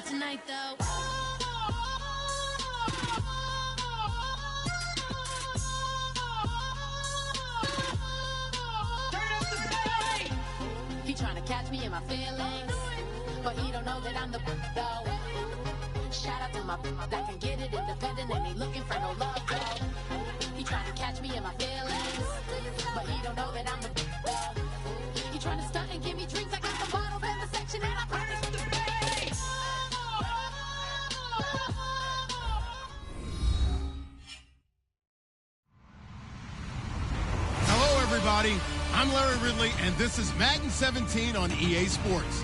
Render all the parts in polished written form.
Not tonight, though. Turn up the pain. He trying to catch me in my feelings, but he don't know that I'm the though. Shout out to my that can get it independent and ain't looking for no love, though. He trying to catch me in my feelings, but he don't know that I'm the though. He trying to stunt and give me drinks. I got the bottles in the section and I promise the face. Hello, everybody. I'm Larry Ridley, and this is Madden 17 on EA Sports.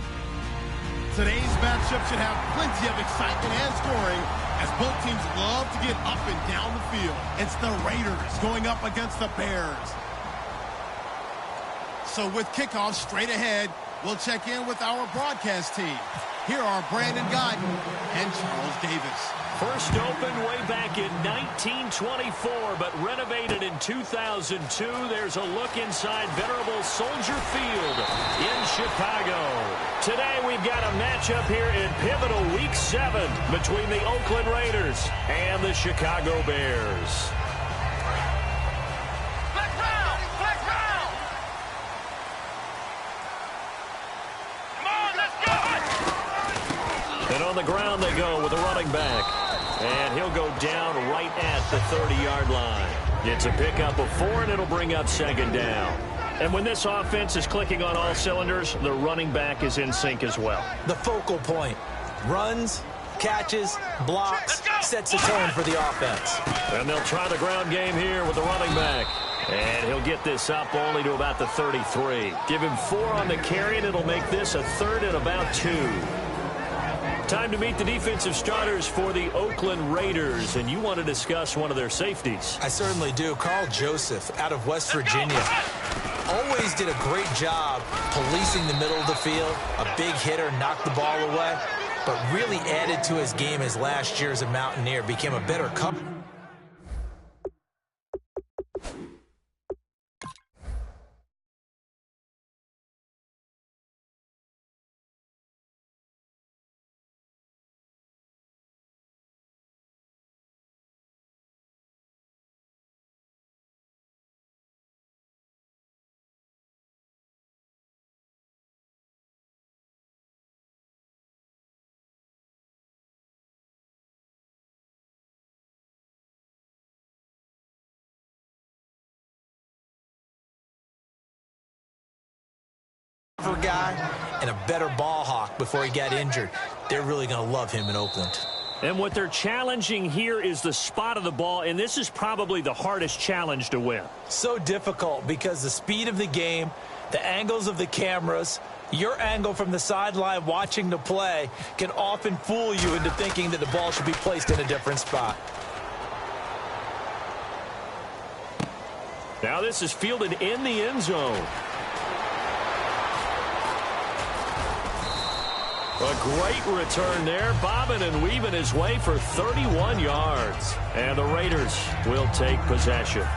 Today's matchup should have plenty of excitement and scoring as both teams love to get up and down the field. It's the Raiders going up against the Bears. So with kickoff straight ahead, we'll check in with our broadcast team. Here are Brandon Godden and Charles Davis. First opened way back in 1924, but renovated in 2002. There's a look inside venerable Soldier Field in Chicago. Today we've got a matchup here in pivotal Week 7 between the Oakland Raiders and the Chicago Bears. And on the ground they go with a running back. And he'll go down right at the 30-yard line. It's a pickup of 4, and it'll bring up second down. And when this offense is clicking on all cylinders, the running back is in sync as well. The focal point. Runs, catches, blocks, sets the tone for the offense. And they'll try the ground game here with the running back. And he'll get this up only to about the 33. Give him 4 on the carry, and it'll make this a 3rd and about 2. Time to meet the defensive starters for the Oakland Raiders, and you want to discuss one of their safeties. I certainly do. Carl Joseph out of West Virginia. Always did a great job policing the middle of the field. A big hitter, knocked the ball away, but really added to his game as last year as a Mountaineer. Became a better cover. Guy and a better ball hawk before he got injured. They're really going to love him in Oakland. And what they're challenging here is the spot of the ball, and this is probably the hardest challenge to win. So difficult because the speed of the game, the angles of the cameras, your angle from the sideline watching the play can often fool you into thinking that the ball should be placed in a different spot. Now this is fielded in the end zone. A great return there, bobbing and weaving his way for 31 yards. And the Raiders will take possession.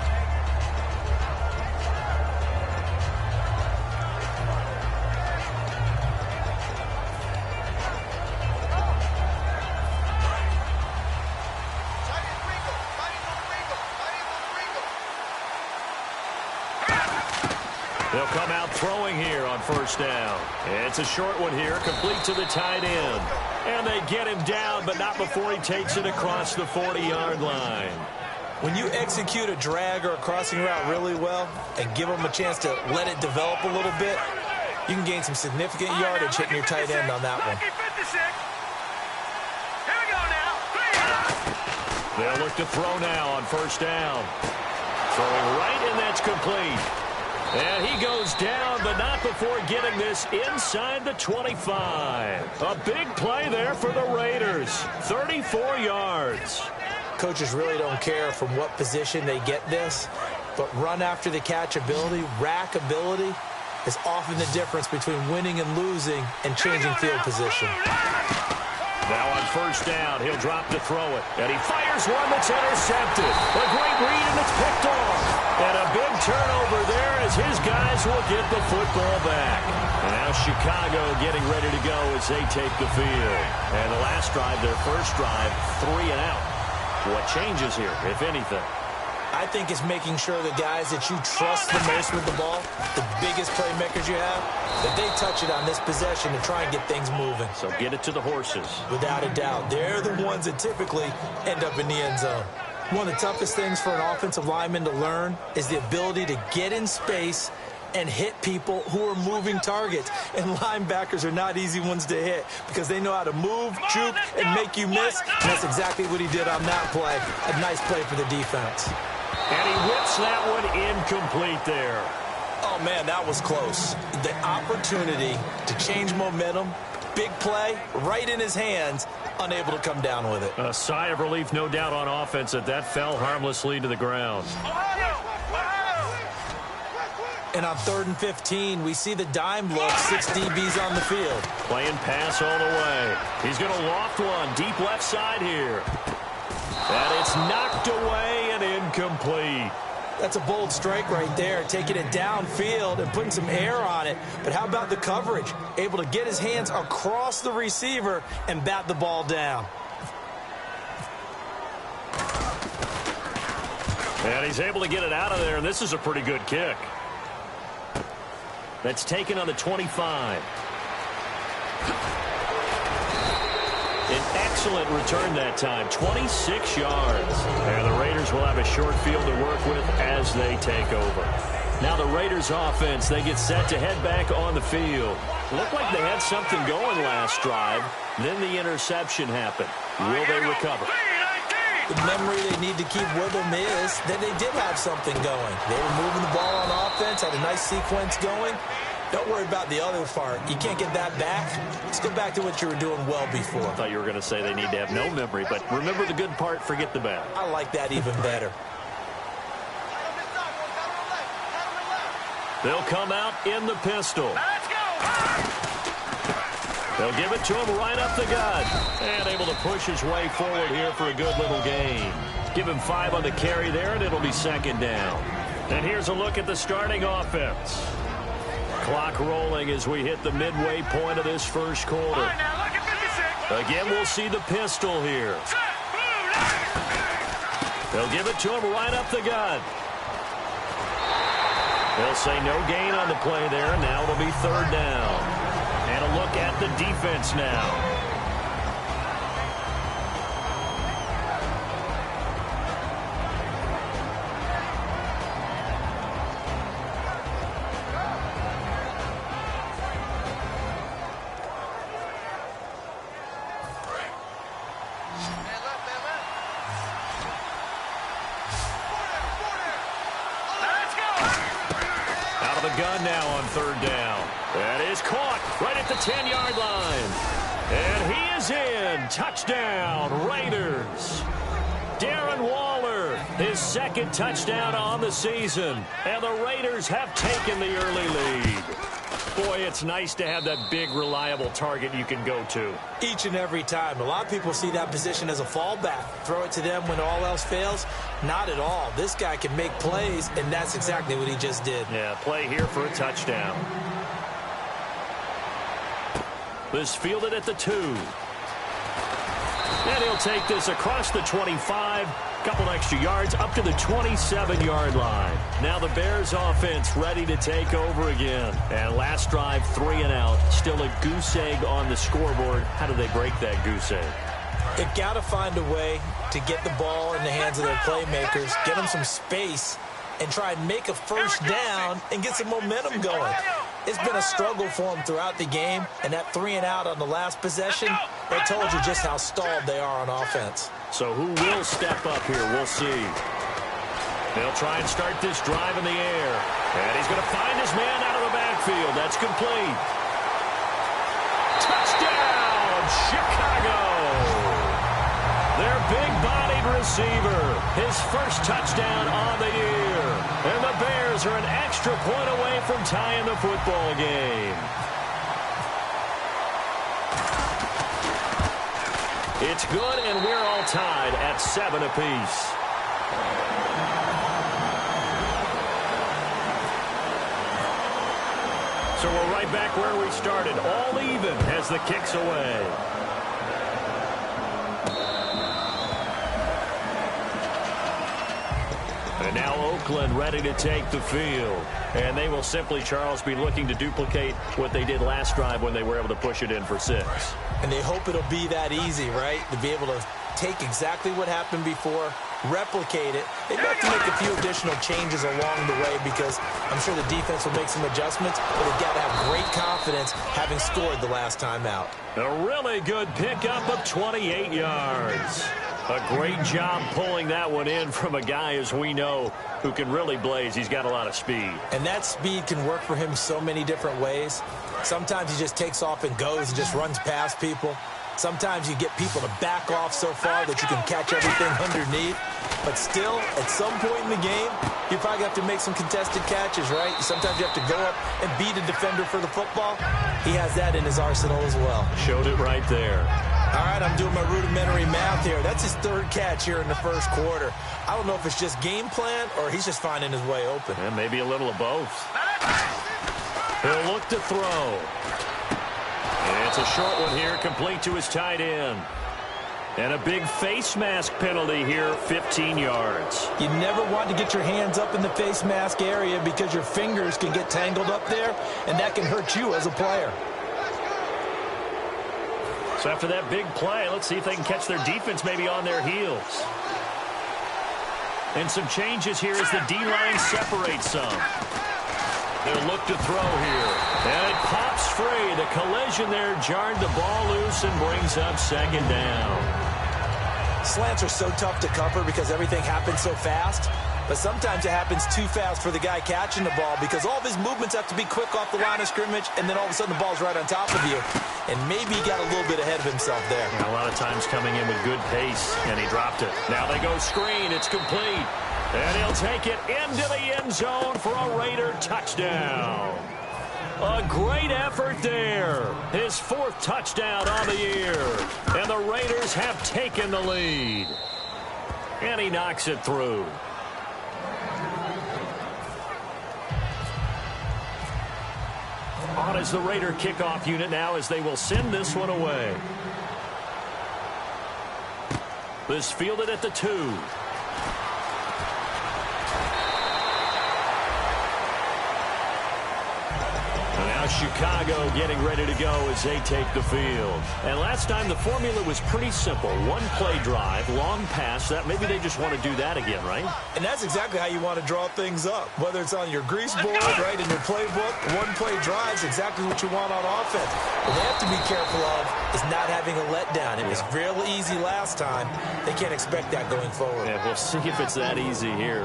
They'll come out throwing here on first down. It's a short one here, complete to the tight end. And they get him down, but not before he takes it across the 40-yard line. When you execute a drag or a crossing route really well and give them a chance to let it develop a little bit, you can gain some significant yardage hitting your tight end on that one. They'll look to throw now on first down. Throwing right, and that's complete. And he goes down, but not before getting this inside the 25. A big play there for the Raiders. 34 yards. Coaches really don't care from what position they get this, but run after the catch ability, rack ability, is often the difference between winning and losing and changing field position. Now on first down, he'll drop to throw it. And he fires one that's intercepted. A great read, and it's picked off. And a big turnover there as his guys will get the football back. And now Chicago getting ready to go as they take the field. And the last drive, their first drive, 3 and out. What changes here, if anything? I think it's making sure the guys that you trust the most with the ball, the biggest playmakers you have, that they touch it on this possession to try and get things moving. So get it to the horses. Without a doubt. They're the ones that typically end up in the end zone. One of the toughest things for an offensive lineman to learn is the ability to get in space and hit people who are moving targets. And linebackers are not easy ones to hit because they know how to move, juke, and make you miss. And that's exactly what he did on that play. A nice play for the defense. And he whips that one incomplete there. Oh, man, that was close. The opportunity to change momentum, big play, right in his hands, unable to come down with it. A sigh of relief, no doubt, on offense that fell harmlessly to the ground. And on 3rd and 15, we see the dime look, 6 DBs on the field. Playing pass all the way. He's going to loft one, deep left side here. And it's knocked away and incomplete. That's a bold strike right there, taking it downfield and putting some air on it. But how about the coverage? Able to get his hands across the receiver and bat the ball down. And he's able to get it out of there, and this is a pretty good kick. That's taken on the 25. An excellent return that time, 26 yards. And the Raiders will have a short field to work with as they take over. Now the Raiders offense, they get set to head back on the field. Looked like they had something going last drive. Then the interception happened. Will they recover? The memory they need to keep with them is that they did have something going. They were moving the ball on offense, had a nice sequence going. Don't worry about the other part. You can't get that back. Let's go back to what you were doing well before. I thought you were going to say they need to have no memory, but remember the good part, forget the bad. I like that even better. They'll come out in the pistol. Let's go! They'll give it to him right up the gut. And able to push his way forward here for a good little gain. Give him 5 on the carry there, and it'll be 2nd down. And here's a look at the starting offense. Clock rolling as we hit the midway point of this first quarter. All right, now look at 56. Again, we'll see the pistol here. They'll give it to him right up the gut. They'll say no gain on the play there. Now it'll be 3rd down. And a look at the defense now. Gun now on 3rd down. That is caught right at the 10-yard line. And he is in. Touchdown, Raiders. Darren Waller, his 2nd touchdown on the season. And the Raiders have taken the early lead. Boy, it's nice to have that big, reliable target you can go to. Each and every time. A lot of people see that position as a fallback. Throw it to them when all else fails. Not at all. This guy can make plays, and that's exactly what he just did. Yeah, play here for a touchdown. This fielded at the 2. And he'll take this across the 25. Couple extra yards up to the 27-yard line. Now the Bears offense ready to take over again. And last drive, 3 and out. Still a goose egg on the scoreboard. How do they break that goose egg? They've got to find a way to get the ball in the hands of their playmakers, get them some space, and try and make a first down and get some momentum going. It's been a struggle for them throughout the game, and that 3 and out on the last possession, they told you just how stalled they are on offense. So who will step up here? We'll see. They'll try and start this drive in the air. And he's going to find his man out of the backfield. That's complete. Touchdown, Chicago. Their big-bodied receiver. His first touchdown on the year. And the Bears are an extra point away from tying the football game. It's good, and we're all tied at 7 apiece. So we're right back where we started. All even as the kick's away. And now Oakland ready to take the field. And they will simply, Charles, be looking to duplicate what they did last drive when they were able to push it in for 6. And they hope it'll be that easy, right? To be able to take exactly what happened before, replicate it. They'd have to make a few additional changes along the way because I'm sure the defense will make some adjustments, but they've got to have great confidence having scored the last time out. A really good pickup of 28 yards. A great job pulling that one in from a guy, as we know, who can really blaze. He's got a lot of speed. And that speed can work for him so many different ways. Sometimes he just takes off and goes and just runs past people. Sometimes you get people to back off so far that you can catch everything underneath. But still, at some point in the game, you probably have to make some contested catches, right? Sometimes you have to go up and beat a defender for the football. He has that in his arsenal as well. Showed it right there. All right, I'm doing my rudimentary math here. That's his 3rd catch here in the 1st quarter. I don't know if it's just game plan or he's just finding his way open. And maybe a little of both. He'll look to throw. And it's a short one here, complete to his tight end. And a big face mask penalty here, 15 yards. You never want to get your hands up in the face mask area because your fingers can get tangled up there, and that can hurt you as a player. So after that big play, let's see if they can catch their defense maybe on their heels. And some changes here as the D-line separates some. They'll look to throw here. And it pops free. The collision there jarred the ball loose and brings up 2nd down. Slants are so tough to cover because everything happens so fast. But sometimes it happens too fast for the guy catching the ball because all of his movements have to be quick off the line of scrimmage, and then all of a sudden the ball's right on top of you. And maybe he got a little bit ahead of himself there. And a lot of times coming in with good pace, and he dropped it. Now they go screen. It's complete. And he'll take it into the end zone for a Raider touchdown. A great effort there. His 4th touchdown on the year. And the Raiders have taken the lead. And he knocks it through. On is the Raider kickoff unit now as they will send this one away. This fielded at the 2. Chicago getting ready to go as they take the field. And last time the formula was pretty simple. 1-play drive, long pass. That maybe they just want to do that again, right? And that's exactly how you want to draw things up. Whether it's on your grease board, right, in your playbook, 1-play drive is exactly what you want on offense. What they have to be careful of is not having a letdown. It was real easy last time. They can't expect that going forward. Yeah, we'll see if it's that easy here.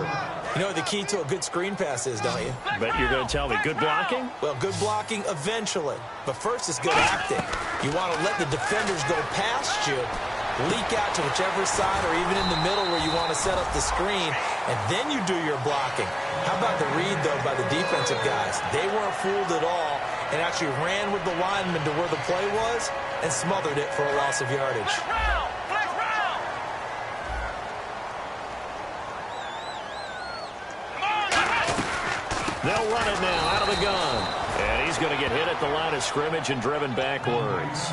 You know what the key to a good screen pass is, don't you? Bet you're going to tell me. Good blocking? Well, good blocking eventually. But first it's good acting. You want to let the defenders go past you, leak out to whichever side or even in the middle where you want to set up the screen, and then you do your blocking. How about the read, though, by the defensive guys? They weren't fooled at all and actually ran with the lineman to where the play was and smothered it for a loss of yardage. They'll run it now out of the gun. And he's going to get hit at the line of scrimmage and driven backwards.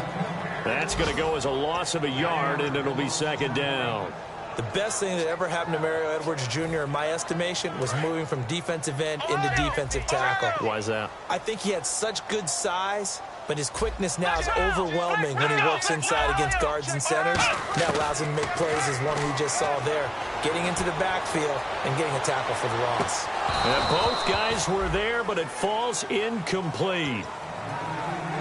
That's going to go as a loss of a yard, and it'll be 2nd down. The best thing that ever happened to Mario Edwards Jr., in my estimation, was moving from defensive end into defensive tackle. Why is that? I think he had such good size, but his quickness now is overwhelming when he works inside against guards and centers. That allows him to make plays as one we just saw there, getting into the backfield and getting a tackle for the loss. And both guys were there, but it falls incomplete.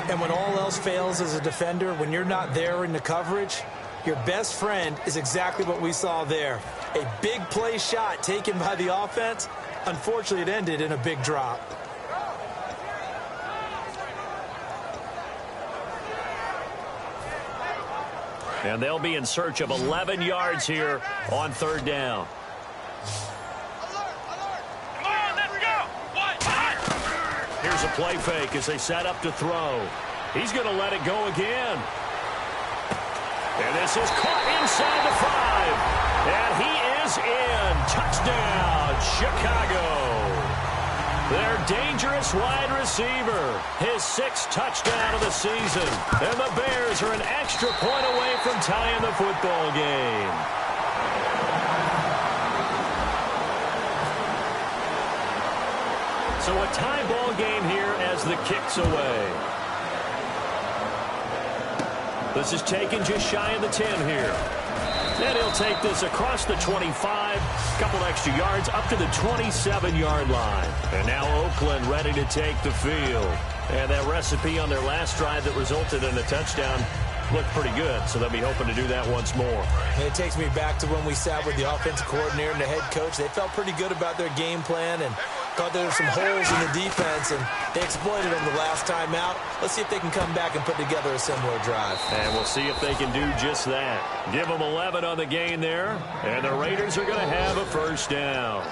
And when all else fails as a defender, when you're not there in the coverage, your best friend is exactly what we saw there. A big play shot taken by the offense. Unfortunately, it ended in a big drop. And they'll be in search of 11 yards here on 3rd down. Here's a play fake as they set up to throw. He's going to let it go again. And this is caught inside the 5. And he is in. Touchdown, Chicago. Their dangerous wide receiver. His 6th touchdown of the season. And the Bears are an extra point away from tying the football game. So a tie ball game here as the kick's away. This is taken just shy of the 10 here. And he'll take this across the 25, couple extra yards up to the 27-yard line. And now Oakland ready to take the field. And that recipe on their last drive that resulted in a touchdown looked pretty good, so they'll be hoping to do that once more. And it takes me back to when we sat with the offensive coordinator and the head coach. They felt pretty good about their game plan and thought there were some holes in the defense, and they exploited them the last time out. Let's see if they can come back and put together a similar drive. And we'll see if they can do just that. Give them 11 on the game there, and the Raiders are going to have a first down.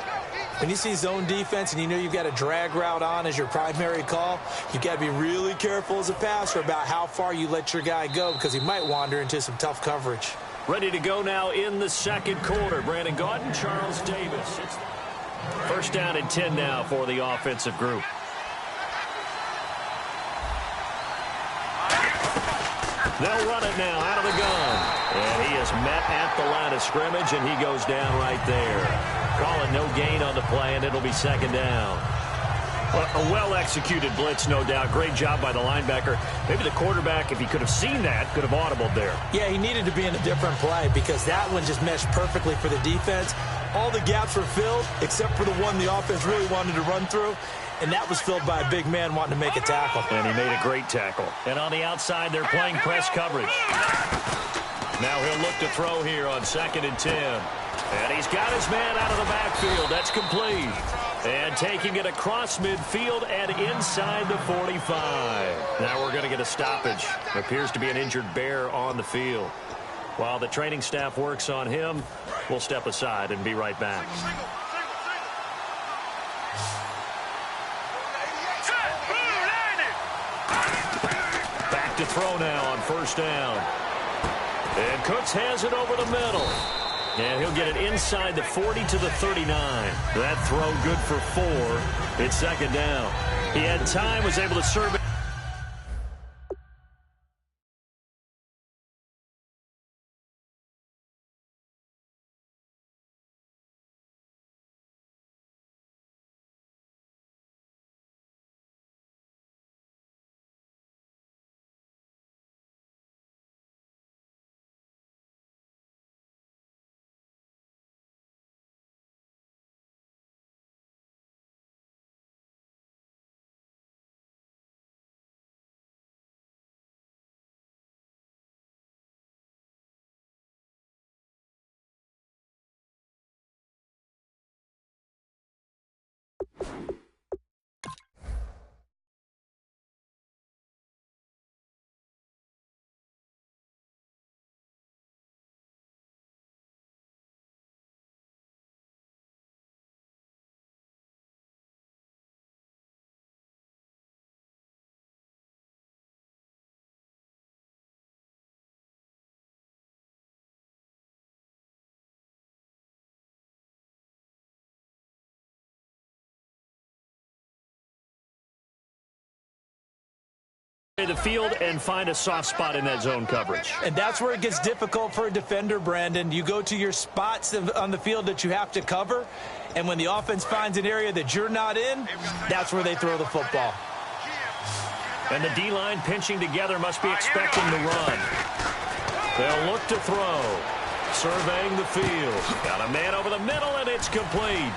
When you see zone defense and you know you've got a drag route on as your primary call, you've got to be really careful as a passer about how far you let your guy go because he might wander into some tough coverage. Ready to go now in the second quarter. Brandon Gaudin, Charles Davis. It's first down and 10 now for the offensive group. They'll run it now out of the gun. And he is met at the line of scrimmage, and he goes down right there. Calling no gain on the play, and it'll be second down. Well, a well-executed blitz, no doubt. Great job by the linebacker. Maybe the quarterback, if he could have seen that, could have audibled there. Yeah, he needed to be in a different play because that one just meshed perfectly for the defense. All the gaps were filled except for the one the offense really wanted to run through, and that was filled by a big man wanting to make a tackle. And he made a great tackle. And on the outside, they're playing press coverage. Now he'll look to throw here on 2nd and 10. And he's got his man out of the backfield. That's complete. And taking it across midfield and inside the 45. Now we're going to get a stoppage. Appears to be an injured Bear on the field. While the training staff works on him, we'll step aside and be right back. Back to throw now on first down. And Cooks has it over the middle. And he'll get it inside the 40 to the 39. That throw good for 4. It's second down. He had time, was able to serve it. The field and find a soft spot in that zone coverage. And that's where it gets difficult for a defender, Brandon. You go to your spots on the field that you have to cover, and when the offense finds an area that you're not in, that's where they throw the football. And the D-line pinching together must be expecting the run. They'll look to throw. Surveying the field. Got a man over the middle, and it's complete.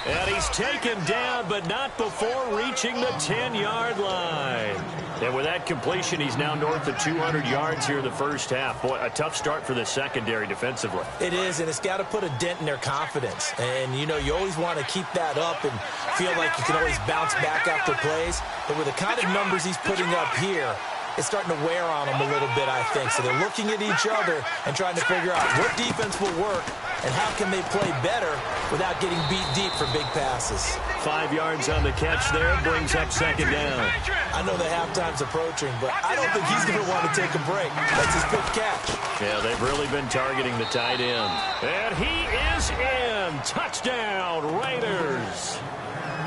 And he's taken down, but not before reaching the 10-yard line. And with that completion, he's now north of 200 yards here in the first half. Boy, a tough start for the secondary defensively. It is, and it's got to put a dent in their confidence. And, you know, you always want to keep that up and feel like you can always bounce back after plays. But with the kind of numbers he's putting up here, it's starting to wear on them a little bit, I think. So they're looking at each other and trying to figure out what defense will work and how can they play better without getting beat deep for big passes. 5 yards on the catch there, brings up second down. I know the halftime's approaching, but I don't think he's going to want to take a break. That's his big catch. Yeah, they've really been targeting the tight end. And he is in. Touchdown, Raiders.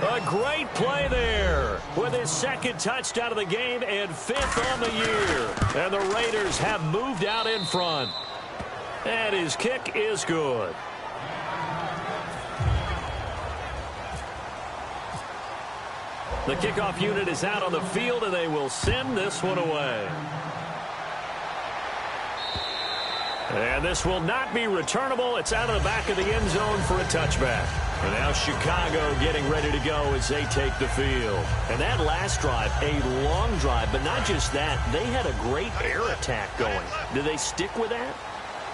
A great play there with his second touchdown of the game and 5th on the year. And the Raiders have moved out in front. And his kick is good. The kickoff unit is out on the field, and they will send this one away. And this will not be returnable. It's out of the back of the end zone for a touchback. And now Chicago getting ready to go as they take the field. And that last drive, a long drive, but not just that. They had a great air attack going. Do they stick with that?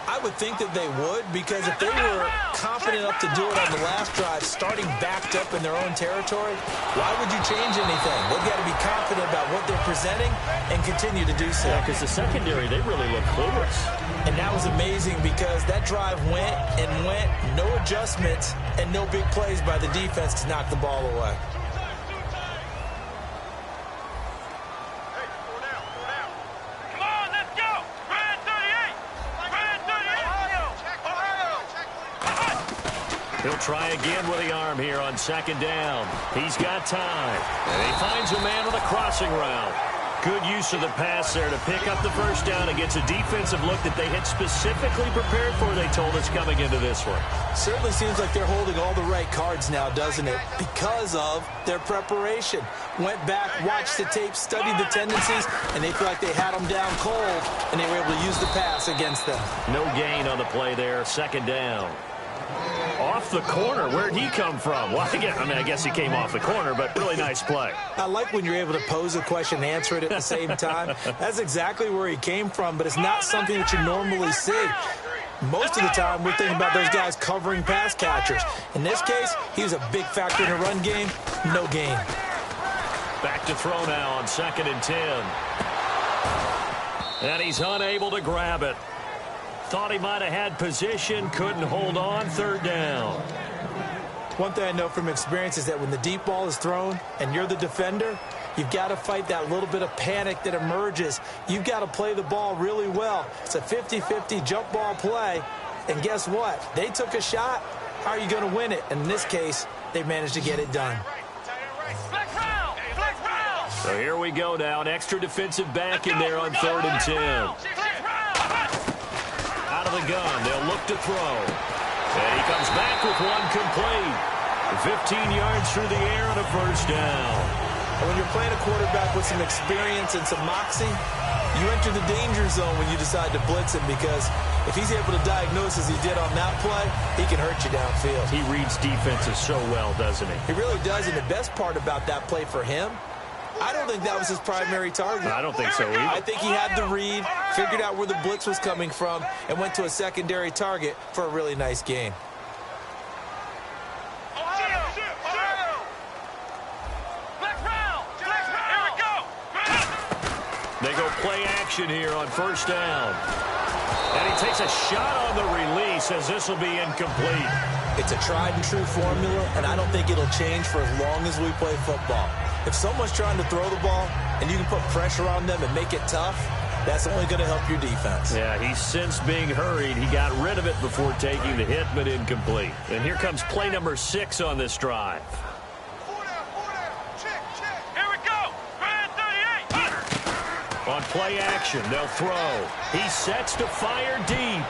I would think that they would, because if they were confident enough to do it on the last drive, starting backed up in their own territory, why would you change anything? They've got to be confident about what they're presenting and continue to do so. Yeah, because the secondary, they really look clueless. And that was amazing because that drive went and went, no adjustments, and no big plays by the defense to knock the ball away. He'll try again with the arm here on second down. He's got time. And he finds a man on a crossing route. Good use of the pass there to pick up the first down against a defensive look that they had specifically prepared for, they told us, coming into this one. Certainly seems like they're holding all the right cards now, doesn't it? Because of their preparation. Went back, watched the tape, studied the tendencies, and they feel like they had them down cold, and they were able to use the pass against them. No gain on the play there, second down. Off the corner. Where'd he come from? Well, I guess he came off the corner, but really nice play. I like when you're able to pose a question and answer it at the same time. That's exactly where he came from, but it's not something that you normally see. Most of the time, we're thinking about those guys covering pass catchers. In this case, he was a big factor in the run game. No gain. Back to throw now on 2nd and 10. And he's unable to grab it. Thought he might have had position, couldn't hold on, 3rd down. One thing I know from experience is that when the deep ball is thrown and you're the defender, you've got to fight that little bit of panic that emerges. You've got to play the ball really well. It's a 50-50 jump ball play, and guess what? They took a shot. How are you going to win it? And in this case, they managed to get it done. So here we go now, an extra defensive back in there on 3rd and 10. Out of the gun, they'll look to throw. And he comes back with one complete. 15 yards through the air and a first down. And when you're playing a quarterback with some experience and some moxie, you enter the danger zone when you decide to blitz him, because if he's able to diagnose as he did on that play, he can hurt you downfield. He reads defenses so well, doesn't he? He really does, and the best part about that play for him, I don't think that was his primary target. I don't think so either. I think he had the read, figured out where the blitz was coming from, and went to a secondary target for a really nice gain. They go play action here on 1st down. And he takes a shot on the release as this will be incomplete. It's a tried and true formula, and I don't think it'll change for as long as we play football. If someone's trying to throw the ball and you can put pressure on them and make it tough, that's only going to help your defense. Yeah, he's since being hurried. He got rid of it before taking the hit, but incomplete. And here comes play number 6 on this drive. Here we go. 38. On play action, they'll throw. He sets to fire deep.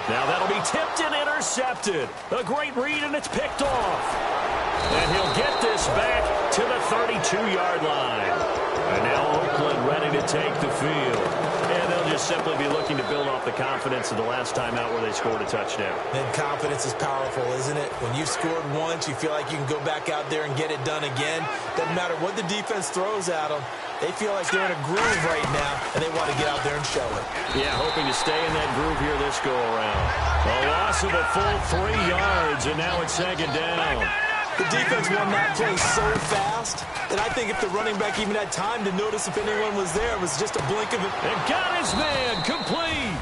Now that'll be tipped and intercepted. A great read, and it's picked off. And he'll get this back to the 32-yard line. And now Oakland ready to take the field. And they'll just simply be looking to build off the confidence of the last time out where they scored a touchdown. And confidence is powerful, isn't it? When you've scored once, you feel like you can go back out there and get it done again. Doesn't matter what the defense throws at them. They feel like they're in a groove right now, and they want to get out there and show it. Yeah, hoping to stay in that groove here this go-around. A loss of a full 3 yards, and now it's 2nd down. The defense won that play so fast that I think if the running back even had time to notice if anyone was there, it was just a blink of it. And got his man complete.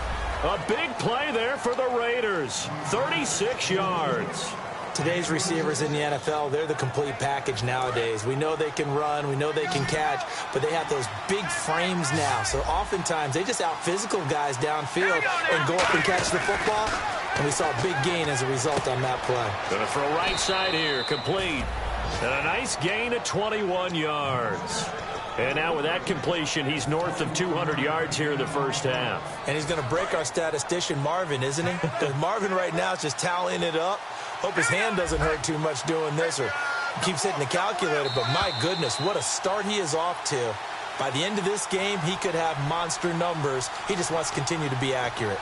A big play there for the Raiders. 36 yards. Today's receivers in the NFL, they're the complete package nowadays. We know they can run, we know they can catch, but they have those big frames now. So oftentimes they just out-physical guys downfield and go up and catch the football. And we saw a big gain as a result on that play. Gonna throw right side here, complete. And a nice gain of 21 yards. And now with that completion, he's north of 200 yards here in the first half. And he's going to break our statistician, Marvin, isn't he? Because Marvin right now is just tallying it up. Hope his hand doesn't hurt too much doing this or keeps hitting the calculator. But my goodness, what a start he is off to. By the end of this game, he could have monster numbers. He just wants to continue to be accurate.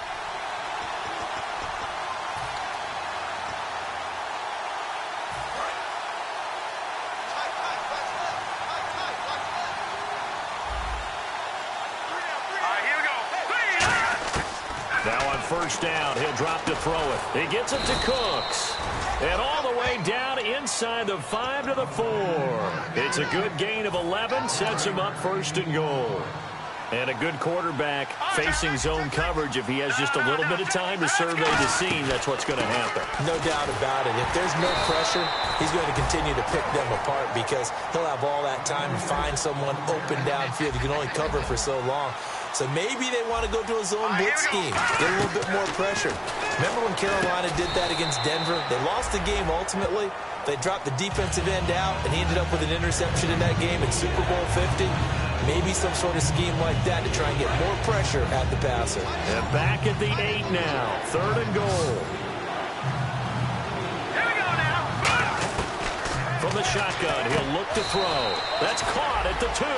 First down, he'll drop to throw it. He gets it to Cooks. And all the way down inside the 5 to the 4. It's a good gain of 11, sets him up first and goal. And a good quarterback facing zone coverage. If he has just a little bit of time to survey the scene, that's what's going to happen. No doubt about it. If there's no pressure, he's going to continue to pick them apart because he'll have all that time to find someone open downfield. You can only cover for so long. So maybe they want to go to a zone blitz scheme, get a little bit more pressure. Remember when Carolina did that against Denver? They lost the game ultimately. They dropped the defensive end out, and he ended up with an interception in that game in Super Bowl 50. Maybe some sort of scheme like that to try and get more pressure at the passer. And back at the 8 now, 3rd and goal. From the shotgun, he'll look to throw. That's caught at the 2.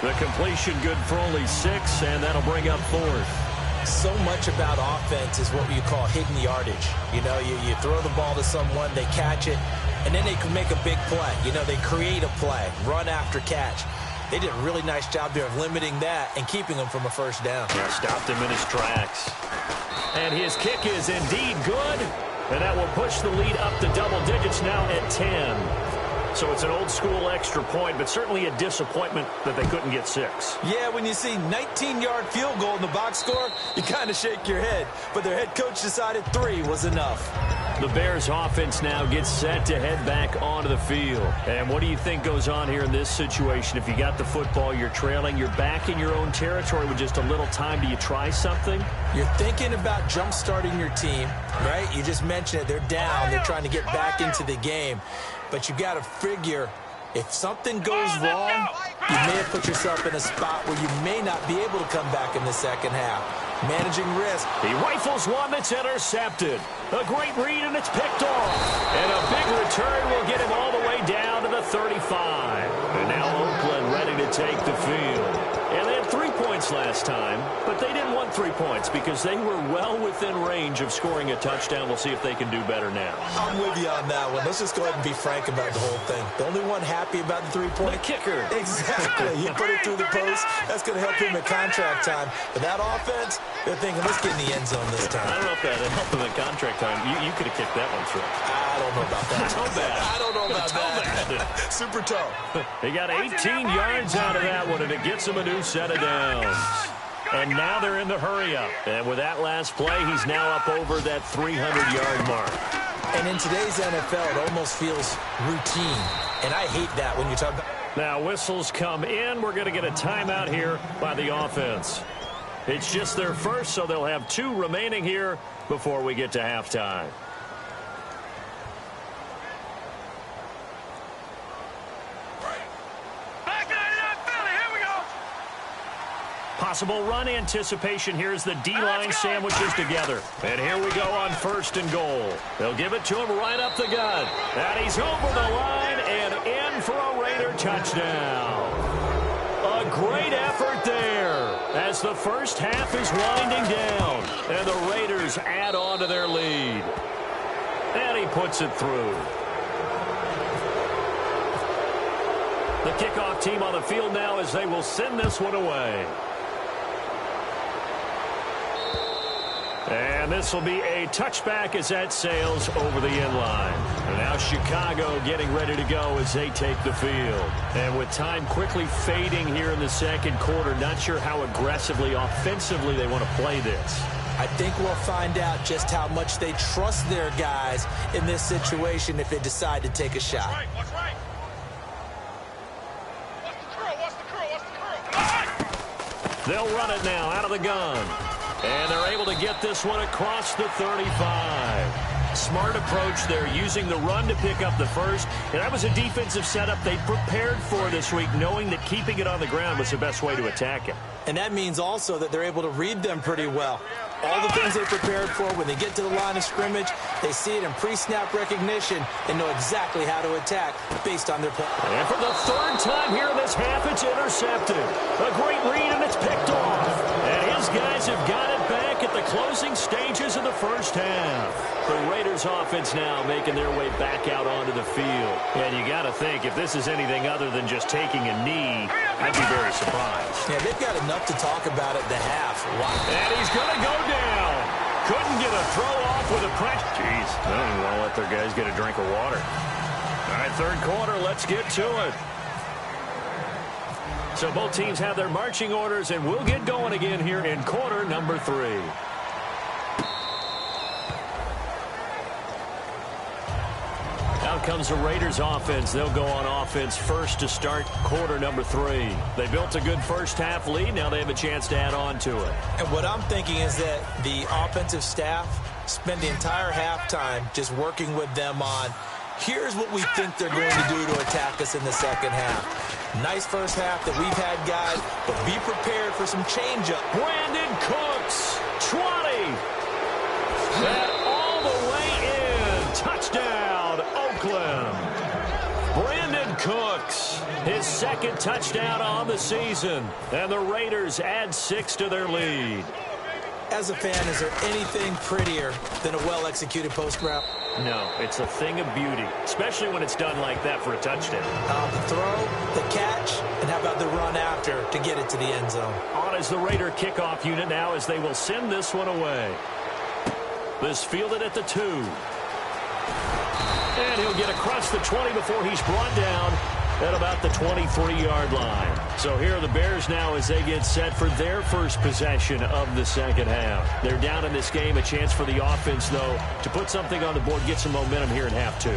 The completion good for only 6, and that'll bring up 4th. So much about offense is what you call hidden yardage. You know, you throw the ball to someone, they catch it, and then they can make a big play. You know, they create a play, run after catch. They did a really nice job there of limiting that and keeping him from a first down. Yeah, stopped him in his tracks. And his kick is indeed good, and that will push the lead up to double digits now at 10. So it's an old-school extra point, but certainly a disappointment that they couldn't get 6. Yeah, when you see 19-yard field goal in the box score, you kind of shake your head. But their head coach decided 3 was enough. The Bears offense now gets set to head back onto the field. And what do you think goes on here in this situation? If you got the football, you're trailing, you're back in your own territory with just a little time. Do you try something? You're thinking about jump-starting your team, right? You just mentioned it. They're down. They're trying to get back into the game. But you got to figure, if something goes wrong, you may have put yourself in a spot where you may not be able to come back in the second half. Managing risk. He rifles one that's intercepted. A great read, and it's picked off. And a big return will get him all the way down to the 35. And now Oakland ready to take the field. And they had 3 points last time, but they didn't want 3 points because they were well within range of scoring a touchdown. We'll see if they can do better now. I'm with you on that one. Let's just go ahead and be frank about the whole thing. The only one happy about the 3-point. The kicker. Exactly. He put it through the post. That's going to help him at contract time. But that offense, they're thinking, let's get in the end zone this time. I don't know if that helped him at contract time. You could have kicked that one through. I don't know about that. Toe bad. I don't know about Toe that. bad. Super toe. He got 18 yards out of that one, and it gets him a new set of downs. And now they're in the hurry-up. And with that last play, he's now up over that 300-yard mark. And in today's NFL, it almost feels routine. And I hate that when you talk about... Now whistles come in. We're going to get a timeout here by the offense. It's just their first, so they'll have 2 remaining here before we get to halftime. Possible run anticipation. Here's the D-line sandwiches together. And here we go on 1st and goal. They'll give it to him right up the gut. And he's over the line and in for a Raider touchdown. A great effort there as the first half is winding down. And the Raiders add on to their lead. And he puts it through. The kickoff team on the field now as they will send this one away. And this will be a touchback as that sails over the end line. And now Chicago getting ready to go as they take the field. And with time quickly fading here in the second quarter, not sure how aggressively, offensively they want to play this. I think we'll find out just how much they trust their guys in this situation if they decide to take a shot. What's right? What's the crew? They'll run it now out of the gun. And they're able to get this one across the 35. Smart approach there, using the run to pick up the first. And that was a defensive setup they prepared for this week, knowing that keeping it on the ground was the best way to attack it. And that means also that they're able to read them pretty well. All the things they prepared for, when they get to the line of scrimmage, they see it in pre-snap recognition and know exactly how to attack based on their play. And for the third time here in this half, it's intercepted. A great read, and it's picked off. And his guys have got it back at the closing stages of the first half. The Raiders offense now making their way back out onto the field. And you got to think, if this is anything other than just taking a knee, I'd be very surprised. Yeah, they've got enough to talk about at the half. Wow. And he's going to go down. Couldn't get a throw off with a pressure. Jeez, I don't even want to let their guys get a drink of water. All right, third quarter, let's get to it. So both teams have their marching orders, and we'll get going again here in quarter number 3. Out comes the Raiders offense. They'll go on offense first to start quarter number 3. They built a good first half lead. Now they have a chance to add on to it. And what I'm thinking is that the offensive staff spend the entire halftime just working with them on, here's what we think they're going to do to attack us in the second half. Nice first half that we've had, guys, but be prepared for some change-up. Brandon Cooks, 20. And all the way in. Touchdown, Oakland. Brandon Cooks, his second touchdown on the season. And the Raiders add 6 to their lead. As a fan, is there anything prettier than a well-executed post route? No, it's a thing of beauty, especially when it's done like that for a touchdown. The throw, the catch, and how about the run after to get it to the end zone? On is the Raider kickoff unit now as they will send this one away. This fielded at the 2. And he'll get across the 20 before he's brought down at about the 23-yard line. So here are the Bears now as they get set for their first possession of the second half. They're down in this game. A chance for the offense, though, to put something on the board, get some momentum here in half 2.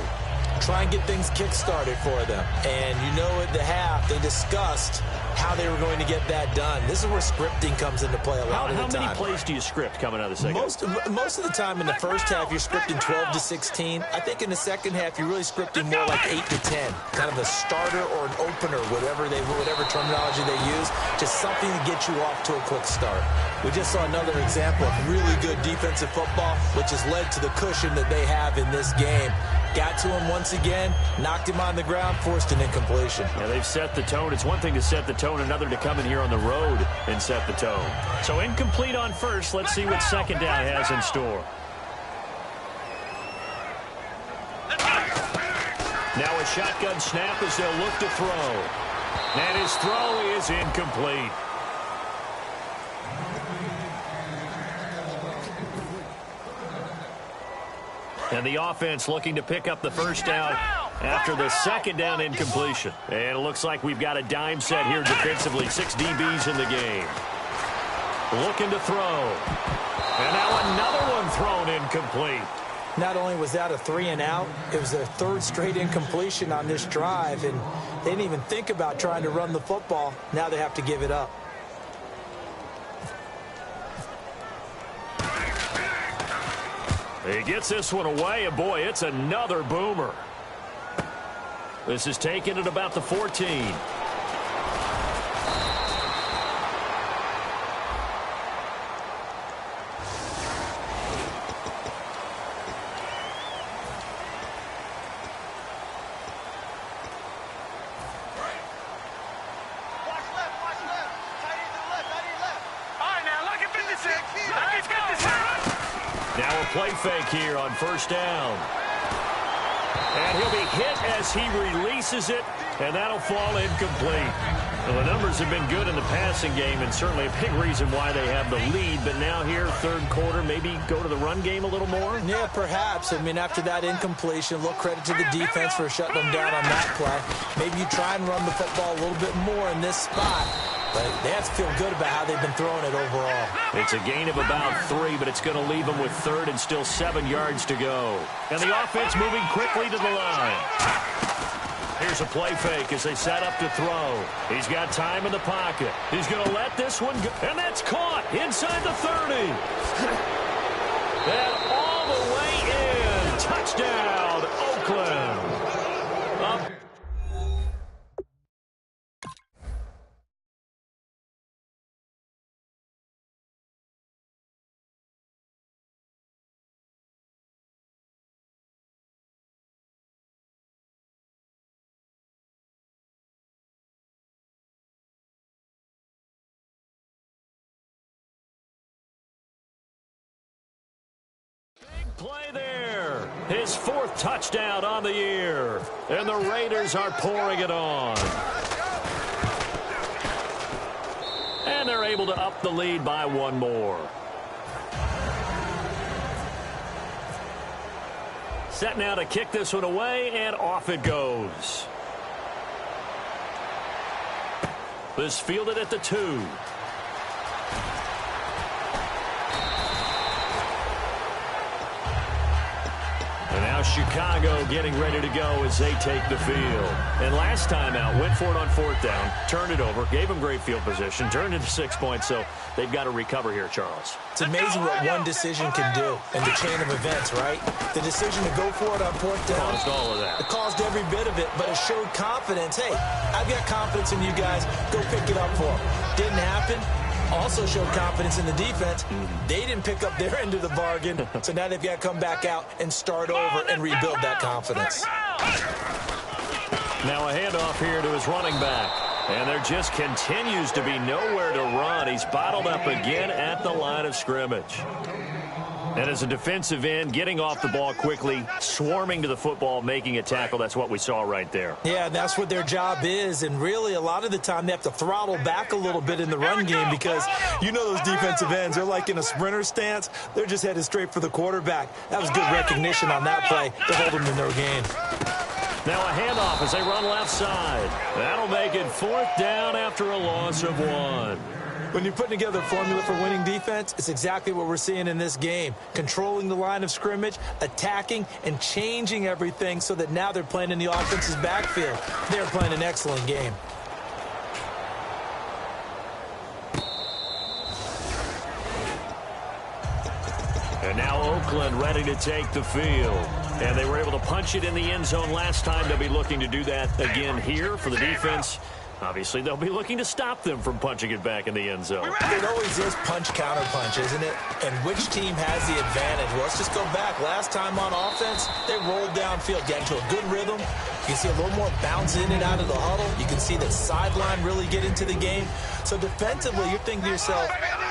Try and get things kick-started for them. And you know at the half, they discussed how they were going to get that done. This is where scripting comes into play a lot of the time. How many plays do you script coming out of the second? Most of the time in the first half, you're scripting 12 to 16. I think in the second half, you're really scripting more like 8 to 10. Kind of a starter or an opener, whatever terminology they use. Just something to get you off to a quick start. We just saw another example of really good defensive football, which has led to the cushion that they have in this game. Got to him once again, knocked him on the ground, forced an incompletion. Yeah, they've set the tone. It's one thing to set the tone, another to come in here on the road and set the tone. So incomplete on first. Let's see what second down has in store. Now a shotgun snap as they'll look to throw. And his throw is incomplete. And the offense looking to pick up the first down after the second down incompletion. And it looks like we've got a dime set here defensively. 6 DBs in the game. Looking to throw. And now another one thrown incomplete. Not only was that a 3-and-out, it was their third straight incompletion on this drive. And they didn't even think about trying to run the football. Now they have to give it up. He gets this one away, and boy, it's another boomer. This is taken at about the 14. Now a play fake here on first down. And he'll be hit as he releases it, and that'll fall incomplete. Well, the numbers have been good in the passing game, and certainly a big reason why they have the lead. But now here, third quarter, maybe go to the run game a little more? Yeah, perhaps. I mean, after that incompletion, a little credit to the defense for shutting them down on that play. Maybe you try and run the football a little bit more in this spot. But they have to feel good about how they've been throwing it overall. It's a gain of about 3, but it's going to leave them with third and still 7 yards to go. And the offense moving quickly to the line. Here's a play fake as they set up to throw. He's got time in the pocket. He's going to let this one go. And that's caught inside the 30. And all the way in. Play there. His 4th touchdown on the year. And the Raiders are pouring it on. And they're able to up the lead by 1 more. Set now to kick this one away, and off it goes. This fielded at the 2. And now Chicago getting ready to go as they take the field. And last time out, went for it on 4th down, turned it over, gave them great field position, turned it to 6 points, so they've got to recover here, Charles. It's amazing what one decision can do in the chain of events, right? The decision to go for it on 4th down. Caused all of that. It caused every bit of it, but it showed confidence. Hey, I've got confidence in you guys. Go pick it up for them. Didn't happen. Also showed confidence in the defense. They didn't pick up their end of the bargain, so now they've got to come back out and start over and rebuild that confidence. Now a handoff here to his running back. And there just continues to be nowhere to run. He's bottled up again at the line of scrimmage. And as a defensive end, getting off the ball quickly, swarming to the football, making a tackle, that's what we saw right there. Yeah, and that's what their job is. And really, a lot of the time, they have to throttle back a little bit in the run game because you know those defensive ends, they're like in a sprinter stance. They're just headed straight for the quarterback. That was good recognition on that play to hold them in their game. Now a handoff as they run left side. That'll make it 4th down after a loss of 1. When you're putting together a formula for winning defense, it's exactly what we're seeing in this game. Controlling the line of scrimmage, attacking, and changing everything so that now they're playing in the offense's backfield. They're playing an excellent game. And now Oakland ready to take the field. And they were able to punch it in the end zone last time. They'll be looking to do that again here for the defense. Obviously, they'll be looking to stop them from punching it back in the end zone. It always is punch-counter-punch, isn't it? And which team has the advantage? Well, let's just go back. Last time on offense, they rolled downfield, got into a good rhythm. You can see a little more bounce in and out of the huddle. You can see the sideline really get into the game. So defensively, you're thinking to yourself,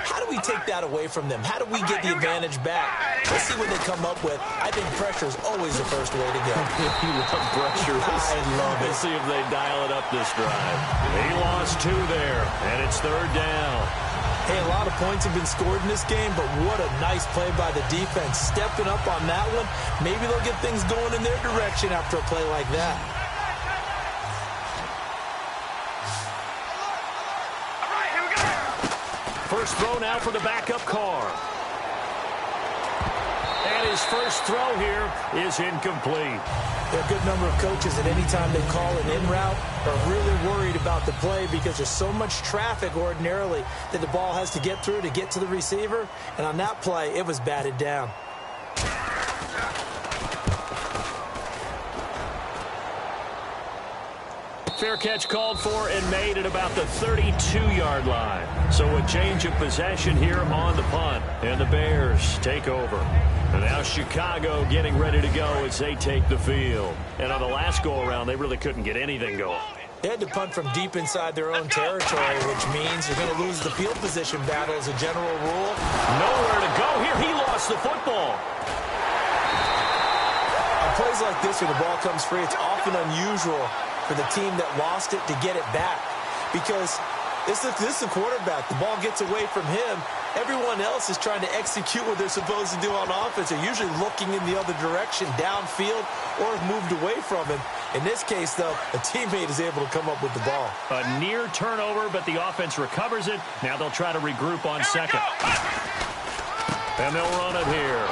how do we take that away from them? How do we get the advantage back? Let's see what they come up with. I think pressure is always the first way to go. You love pressure. I love it. Let's see if they dial it up this drive. He lost 2 there, and it's 3rd down. Hey, a lot of points have been scored in this game, but what a nice play by the defense. Stepping up on that one, maybe they'll get things going in their direction after a play like that. First throw now for the backup car. And his first throw here is incomplete. There are a good number of coaches that any time they call an in route are really worried about the play because there's so much traffic ordinarily that the ball has to get through to get to the receiver. And on that play, it was batted down. Fair catch called for and made at about the 32-yard line. So a change of possession here on the punt. And the Bears take over. And now Chicago getting ready to go as they take the field. And on the last go-around, they really couldn't get anything going. They had to punt from deep inside their own territory, which means they're going to lose the field position battle as a general rule. Nowhere to go here. He lost the football. On plays like this where the ball comes free, it's often unusual for the team that lost it to get it back because this is the quarterback. The ball gets away from him. Everyone else is trying to execute what they're supposed to do on offense. They're usually looking in the other direction, downfield, or moved away from him. In this case, though, a teammate is able to come up with the ball. A near turnover, but the offense recovers it. Now they'll try to regroup on second. And they'll run it here.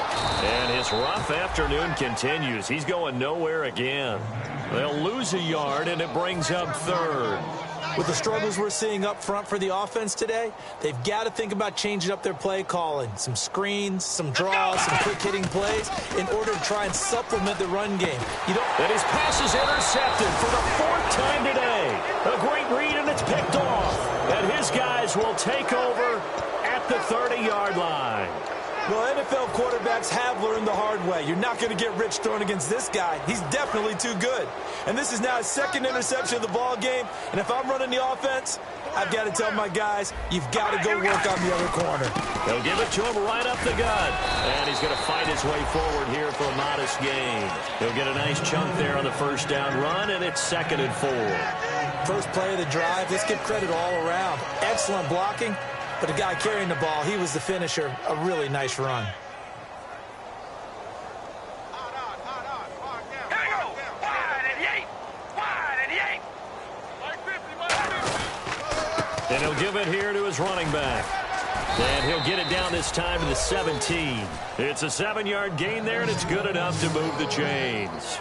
And his rough afternoon continues. He's going nowhere again. They'll lose a yard, and it brings up 3rd. With the struggles we're seeing up front for the offense today, they've got to think about changing up their play calling. Some screens, some draws, some quick-hitting plays in order to try and supplement the run game. And his pass is intercepted for the 4th time today. A great read, and it's picked off. And his guys will take over at the 30-yard line. Well, NFL quarterbacks have learned the hard way. You're not going to get rich throwing against this guy. He's definitely too good. And this is now his second interception of the ball game. And if I'm running the offense, I've got to tell my guys, you've got to go work on the other corner. They'll give it to him right up the gut. And he's going to fight his way forward here for a modest gain. He'll get a nice chunk there on the first down run, and it's 2nd and 4. First play of the drive, let's give credit all around. Excellent blocking. But the guy carrying the ball, he was the finisher. A really nice run. And he'll give it here to his running back. And he'll get it down this time to the 17. It's a 7-yard gain there, and it's good enough to move the chains.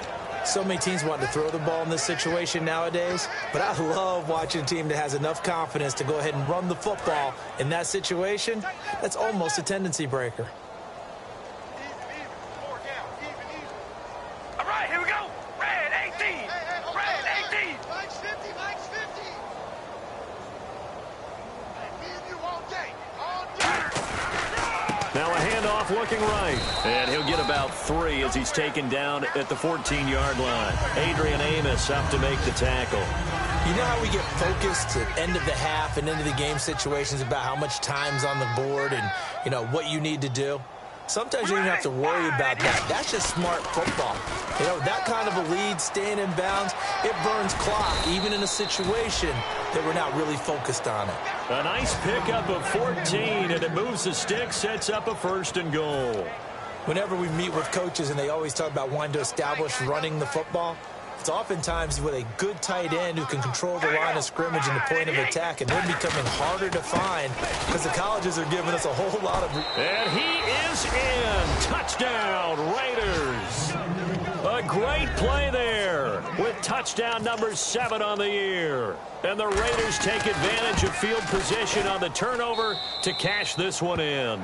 So many teams want to throw the ball in this situation nowadays, but I love watching a team that has enough confidence to go ahead and run the football in that situation. That's almost a tendency breaker. All right, here we go. Red 18. Red 18. Mike's 50. Mike's 50. Me and you all day. All day. Now a handoff looking right. And he'll get about 3 as he's taken down at the 14-yard line. Adrian Amos up to make the tackle. You know how we get focused at end of the half and into the game situations about how much time's on the board and, you know, what you need to do? Sometimes you don't have to worry about that. That's just smart football. You know, that kind of a lead, staying in bounds, it burns clock, even in a situation that we're not really focused on it. A nice pickup of 14, and it moves the stick, sets up a 1st and goal. Whenever we meet with coaches and they always talk about wanting to establish running the football, it's oftentimes with a good tight end who can control the line of scrimmage and the point of attack, and they're becoming harder to find because the colleges are giving us a whole lot of... And he is in. Touchdown, Raiders. A great play there with touchdown number 7 on the year. And the Raiders take advantage of field position on the turnover to cash this one in.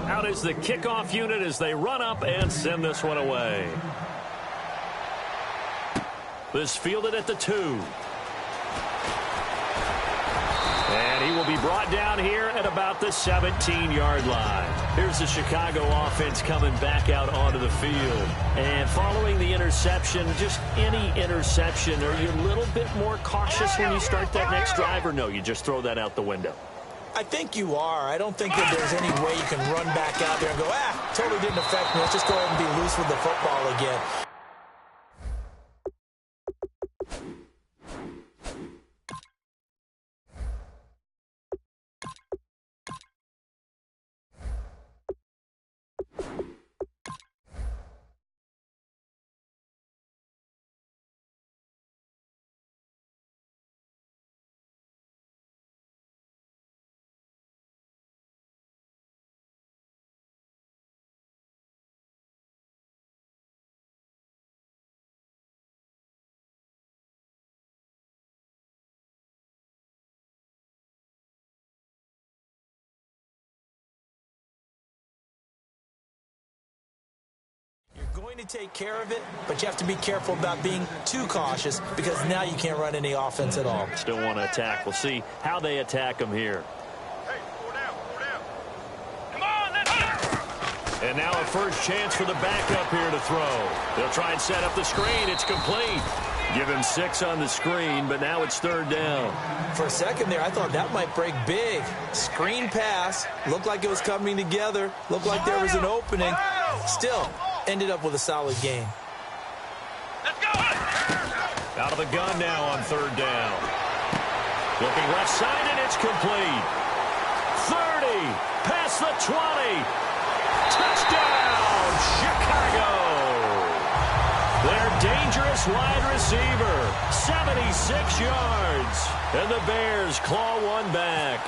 Out is the kickoff unit as they run up and send this one away. This fielded at the 2. And he will be brought down here at about the 17-yard line. Here's the Chicago offense coming back out onto the field. And following the interception, just any interception, are you a little bit more cautious when you start that next drive, or no, you just throw that out the window? I think you are. I don't think that there's any way you can run back out there and go, totally didn't affect me. Let's just go ahead and be loose with the football again. Going to take care of it, but you have to be careful about being too cautious because now you can't run any offense at all. Still want to attack. We'll see how they attack them here. Hey, 4 down, 4 down. Come on, let's go. And now a first chance for the backup here to throw. They'll try and set up the screen. It's complete. Give him 6 on the screen, but now it's 3rd down. For a second there, I thought that might break big. Screen pass. Looked like it was coming together. Looked like there was an opening. Still, ended up with a solid game. Let's go. Out of the gun now on 3rd down. Looking left side, and it's complete. 30, past the 20. Touchdown, Chicago. Their dangerous wide receiver, 76 yards. And the Bears claw one back.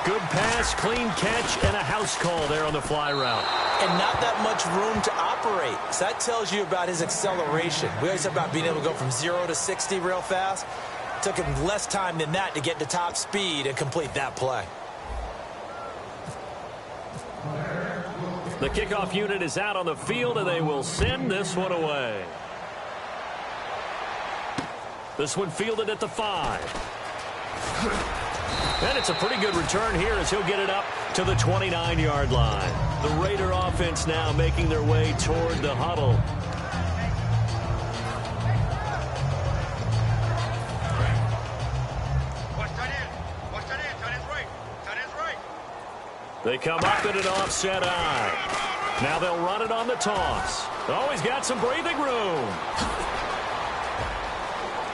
Good pass, clean catch, and a house call there on the fly route. And not that much room to operate. So that tells you about his acceleration. We always talk about being able to go from 0 to 60 real fast. It took him less time than that to get to top speed and complete that play. The kickoff unit is out on the field, and they will send this one away. This one fielded at the 5. And it's a pretty good return here as he'll get it up to the 29-yard line. The Raider offense now making their way toward the huddle. They come up in an offset eye. Now they'll run it on the toss. Oh, he's got some breathing room.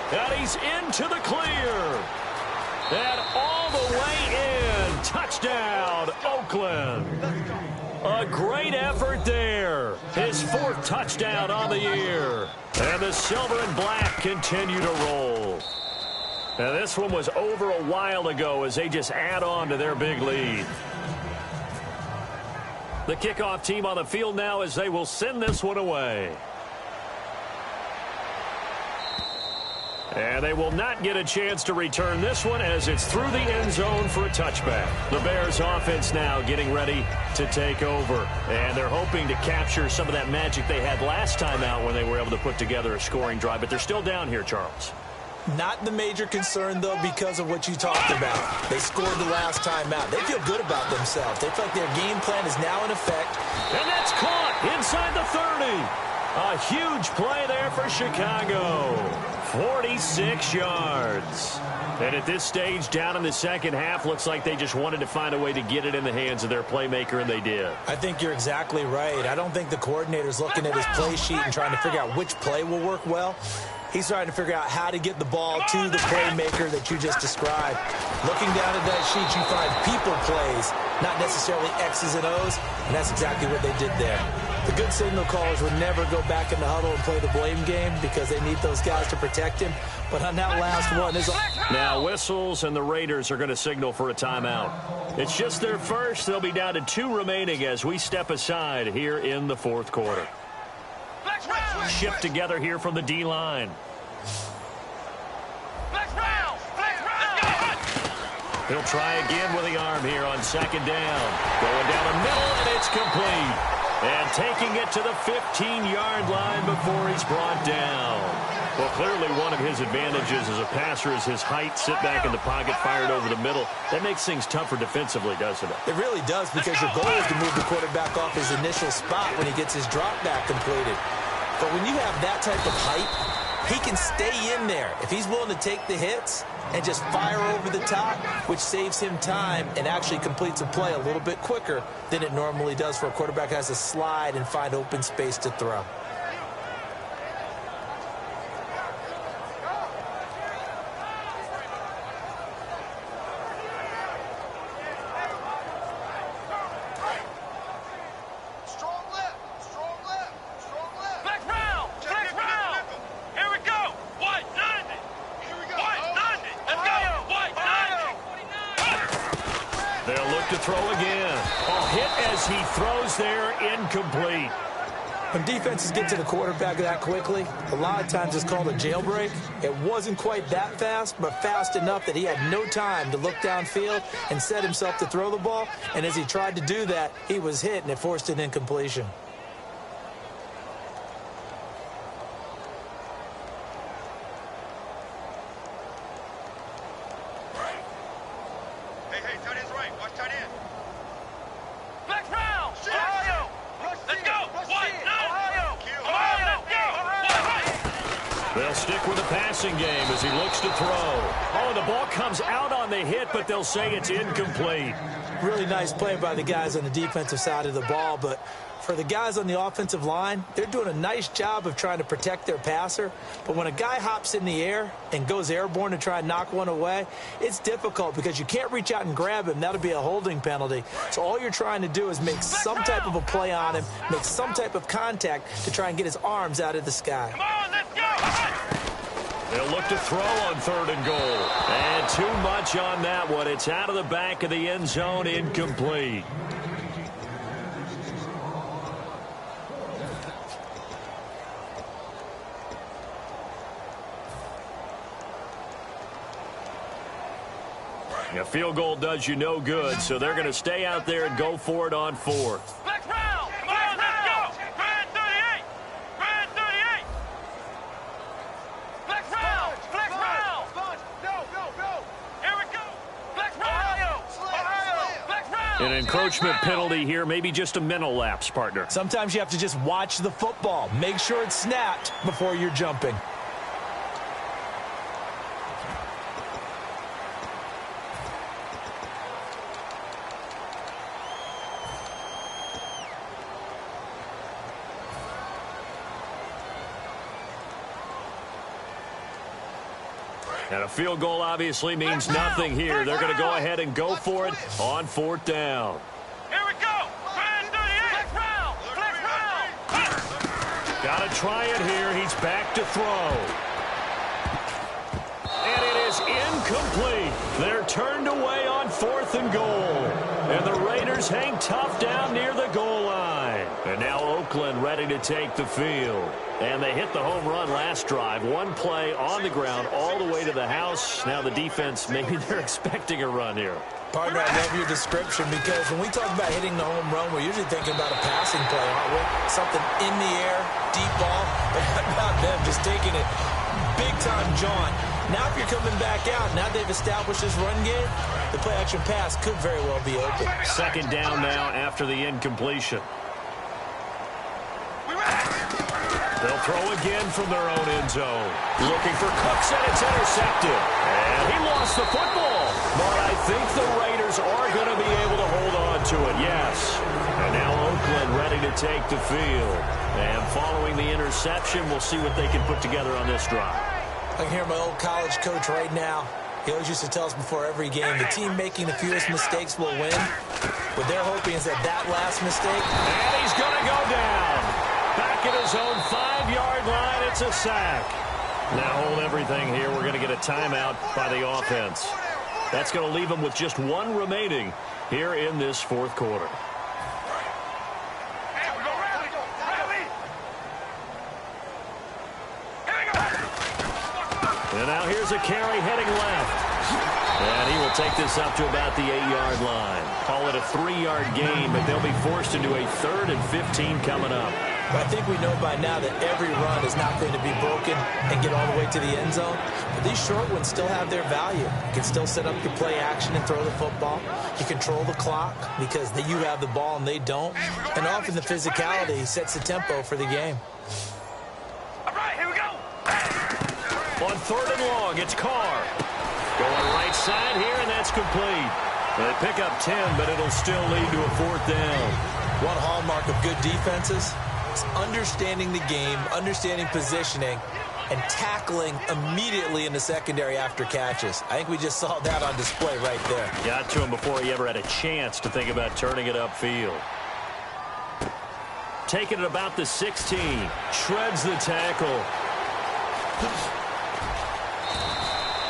And he's into the clear. And all the way in. Touchdown, Oakland. A great effort there. His 4th touchdown on the year. And the silver and black continue to roll. Now this one was over a while ago as they just add on to their big lead. The kickoff team on the field now as they will send this one away. And they will not get a chance to return this one as it's through the end zone for a touchback. The Bears offense now getting ready to take over. And they're hoping to capture some of that magic they had last time out when they were able to put together a scoring drive. But they're still down here, Charles. Not the major concern, though, because of what you talked about. They scored the last time out. They feel good about themselves. They feel like their game plan is now in effect. And that's caught inside the 30. A huge play there for Chicago. 46 yards. And at this stage, down in the second half, looks like they just wanted to find a way to get it in the hands of their playmaker, and they did. I think you're exactly right. I don't think the coordinator's looking at his play sheet and trying to figure out which play will work well. He's trying to figure out how to get the ball to the playmaker that you just described. Looking down at that sheet, you find people plays, not necessarily X's and O's, and that's exactly what they did there. The good signal callers would never go back in the huddle and play the blame game because they need those guys to protect him. But on that last one, now whistles, and the Raiders are going to signal for a timeout. It's just their first. They'll be down to 2 remaining as we step aside here in the 4th quarter. Shift together here from the D-line. He'll try again with the arm here on 2nd down. Going down the middle, and it's complete. And taking it to the 15-yard line before he's brought down. Well, clearly one of his advantages as a passer is his height. Sit back in the pocket, fired over the middle. That makes things tougher defensively, doesn't it? It really does, because your goal is to move the quarterback off his initial spot when he gets his drop back completed. But when you have that type of height, he can stay in there if he's willing to take the hits and just fire over the top, which saves him time and actually completes a play a little bit quicker than it normally does for a quarterback who has to slide and find open space to throw. Incomplete. When defenses get to the quarterback that quickly, a lot of times it's called a jailbreak. It wasn't quite that fast, but fast enough that he had no time to look downfield and set himself to throw the ball. And as he tried to do that, he was hit, and it forced an incompletion. Game as he looks to throw. Oh, the ball comes out on the hit, but they'll say it's incomplete. Really nice play by the guys on the defensive side of the ball, but for the guys on the offensive line, they're doing a nice job of trying to protect their passer. But when a guy hops in the air and goes airborne to try and knock one away, it's difficult because you can't reach out and grab him. That'll be a holding penalty. So all you're trying to do is make some type of a play on him, make some type of contact to try and get his arms out of the sky. Come on, let's go! They'll look to throw on 3rd and goal. And too much on that one. It's out of the back of the end zone, incomplete. A field goal does you no good, so they're going to stay out there and go for it on 4th. An encroachment penalty here, maybe just a mental lapse, partner. Sometimes you have to just watch the football. Make sure it's snapped before you're jumping. And a field goal obviously means nothing here. They're going to go ahead and go for it on 4th down. Here we go. 38. Flex round. Got to try it here. He's back to throw. And it is incomplete. They're turned away on 4th and goal. And the Raiders hang tough down near the goal line. And now Oakland ready to take the field. And they hit the home run last drive. One play on the ground all the way to the house. Now the defense, maybe they're expecting a run here. Partner, I love your description because when we talk about hitting the home run, we're usually thinking about a passing play, aren't we? Something in the air, deep ball. But how about them just taking it big-time jaunt? Now if you're coming back out, now they've established this run game, the play-action pass could very well be open. 2nd down now after the incompletion. They'll throw again from their own end zone. Looking for Cooks, and it's intercepted. And he lost the football. But I think the Raiders are going to be able to hold on to it, yes. And now Oakland ready to take the field. And following the interception, we'll see what they can put together on this drive. I can hear my old college coach right now. He always used to tell us before every game, the team making the fewest mistakes will win. What they're hoping is that last mistake. And he's going to go down. Back at his own 5-yard line, it's a sack. Now hold everything here. We're going to get a timeout by the offense. That's going to leave them with just one remaining here in this 4th quarter. And now here's a carry heading left. And he will take this up to about the 8-yard line. Call it a 3-yard gain, but they'll be forced into a 3rd and 15 coming up. But I think we know by now that every run is not going to be broken and get all the way to the end zone. But these short ones still have their value. You can still set up your play action and throw the football. You control the clock because you have the ball and they don't. And often the physicality sets the tempo for the game. All right, here we go. On 3rd and long, it's Carr. Going right side here, and that's complete. They pick up 10, but it'll still lead to a 4th down. One hallmark of good defenses is understanding the game, understanding positioning, and tackling immediately in the secondary after catches. I think we just saw that on display right there. Got to him before he ever had a chance to think about turning it upfield. Taking it about the 16. Shreds the tackle.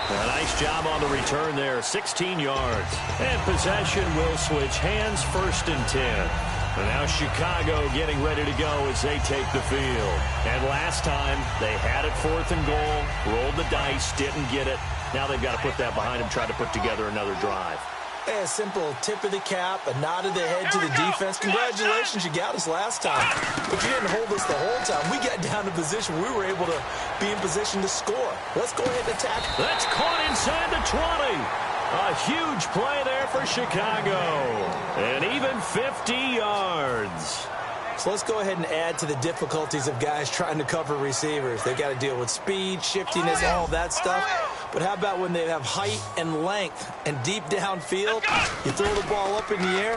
A nice job on the return there. 16 yards. And possession will switch hands, 1st and 10. And now Chicago getting ready to go as they take the field. And last time, they had it 4th and goal, rolled the dice, didn't get it. Now they've got to put that behind them, try to put together another drive. Hey, a simple tip of the cap, a nod of the head to the defense. Congratulations, you got us last time. But you didn't hold us the whole time. We got down to position. We were able to be in position to score. Let's go ahead and attack. That's caught inside the 20. A huge play there for Chicago. And even 50 yards. So let's go ahead and add to the difficulties of guys trying to cover receivers. They've got to deal with speed, shiftiness, all that stuff. But how about when they have height and length and deep downfield? You throw the ball up in the air.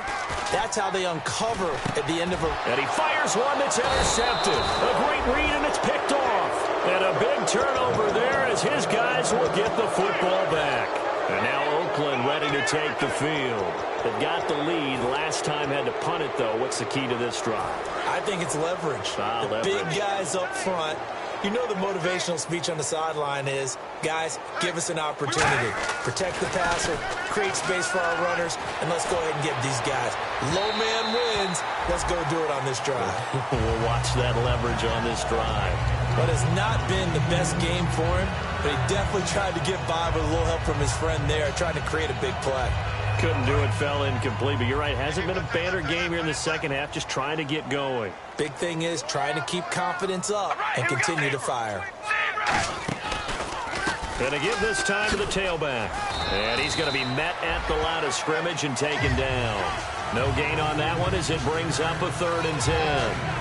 That's how they uncover at the end of a... And he fires one that's intercepted. A great read, and it's picked off. And a big turnover there as his guys will get the football back. And now Oakland ready to take the field. They've got the lead. Last time had to punt it, though. What's the key to this drive? I think it's leverage. The big guys up front. You know the motivational speech on the sideline is, guys, give us an opportunity. Protect the passer, create space for our runners, and let's go ahead and get these guys. Low man wins. Let's go do it on this drive. We'll watch that leverage on this drive. But it's not been the best game for him, but he definitely tried to get by with a little help from his friend there, trying to create a big play. Couldn't do it, fell incomplete, but you're right, hasn't been a banner game here in the second half, just trying to get going. Big thing is trying to keep confidence up and continue to fire. Gonna give this time to the tailback. And he's going to be met at the line of scrimmage and taken down. No gain on that one as it brings up a 3rd and 10.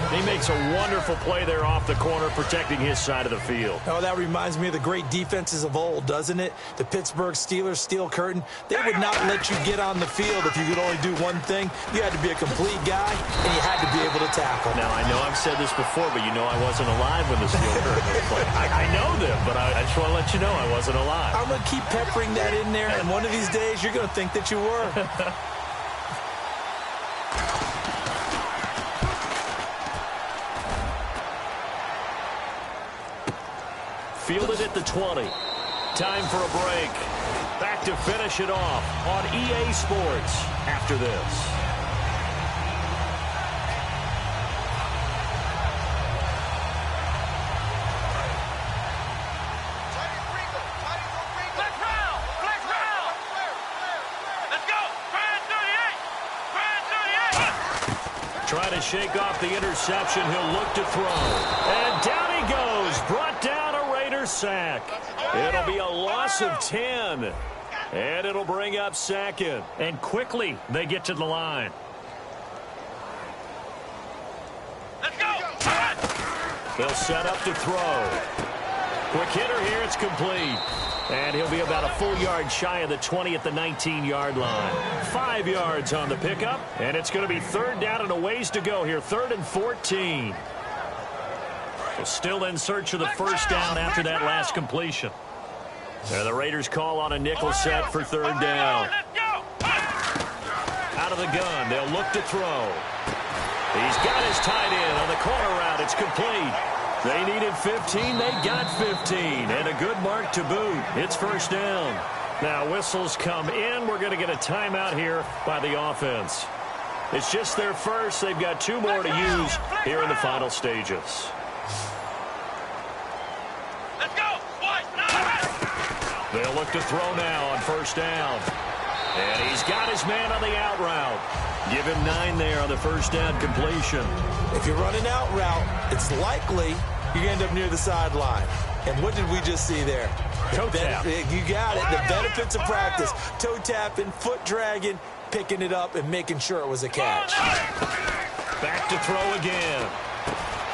He makes a wonderful play there off the corner, protecting his side of the field. Oh, that reminds me of the great defenses of old, doesn't it? The Pittsburgh Steelers steel curtain. They would not let you get on the field if you could only do one thing. You had to be a complete guy, and you had to be able to tackle. Now, I know I've said this before, but you know I wasn't alive when the steel curtain was played. I know them, but I just want to let you know I wasn't alive. I'm going to keep peppering that in there, and one of these days you're going to think that you were. Fielded at the 20. Time for a break. Back to finish it off on EA Sports after this. Flex round. Let's go. Trying to shake off the interception. He'll look to throw. And down he goes. Brought down a Raider sack. It'll be a loss of 10. And it'll bring up 2nd. And quickly they get to the line. Let's go. They'll set up to throw. Quick hitter here. It's complete. And he'll be about a full yard shy of the 20 at the 19-yard line. 5 yards on the pickup. And it's going to be 3rd down and a ways to go here. 3rd and 14. So still in search of the 1st down after that last completion. And the Raiders call on a nickel set for 3rd down. Out of the gun. They'll look to throw. He's got his tight end on the corner route. It's complete. They needed 15. They got 15. And a good mark to boot. It's 1st down. Now whistles come in. We're going to get a timeout here by the offense. It's just their first. They've got 2 more to use here in the final stages. Let's go. They'll look to throw now on 1st down. And he's got his man on the out route. Give him 9 there on the 1st down completion. If you're running out route, it's likely you end up near the sideline. And what did we just see there? Toe tap. You got it. The benefits of practice. Toe tapping, foot dragging, picking it up, and making sure it was a catch. Back to throw again.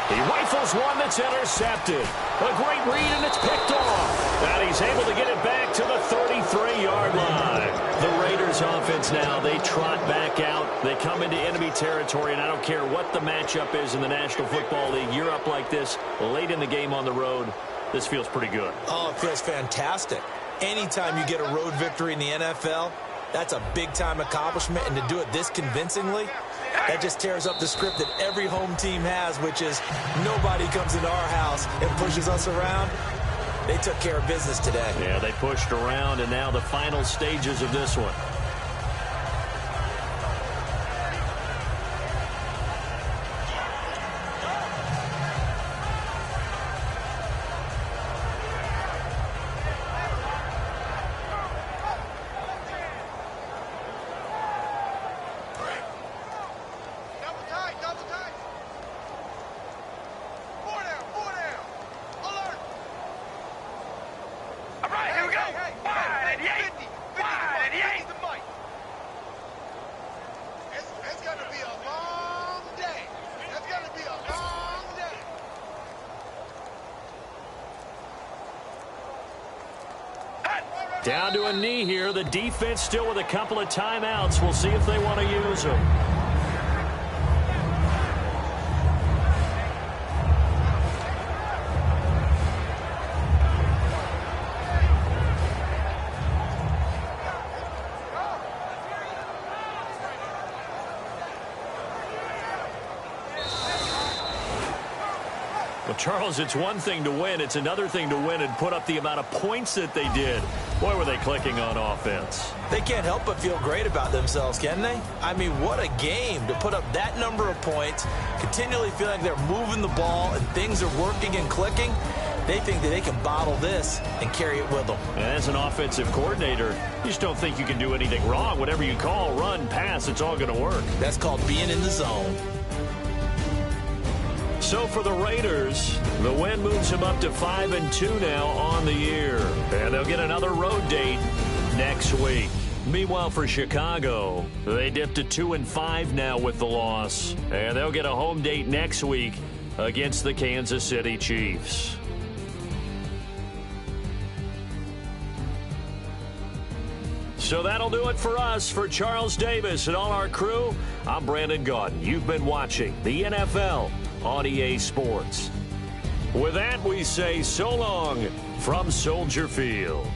He rifles one that's intercepted. A great read, and it's picked off. And he's able to get it back to the 33-yard line. The Raiders offense now, they trot back out. They come into enemy territory, and I don't care what the matchup is in the National Football League. You're up like this late in the game on the road. This feels pretty good. Oh, it feels fantastic. Anytime you get a road victory in the NFL, that's a big-time accomplishment, and to do it this convincingly, that just tears up the script that every home team has, which is nobody comes into our house and pushes us around. They took care of business today. Yeah, they pushed around, and now the final stages of this one. Down to a knee here. The defense still with a couple of timeouts. We'll see if they want to use them. Well, Charles, it's one thing to win. It's another thing to win and put up the amount of points that they did. Boy, were they clicking on offense. They can't help but feel great about themselves, can they? I mean, what a game to put up that number of points, continually feeling they're moving the ball and things are working and clicking. They think that they can bottle this and carry it with them. And as an offensive coordinator, you just don't think you can do anything wrong. Whatever you call, run, pass, it's all going to work. That's called being in the zone. So for the Raiders, the win moves them up to 5-2 now on the year. And they'll get another road date next week. Meanwhile, for Chicago, they dipped to 2-5 now with the loss. And they'll get a home date next week against the Kansas City Chiefs. So that'll do it for us. For Charles Davis and all our crew, I'm Brandon Gaudin. You've been watching the NFL on EA Sports. With that, we say so long from Soldier Field.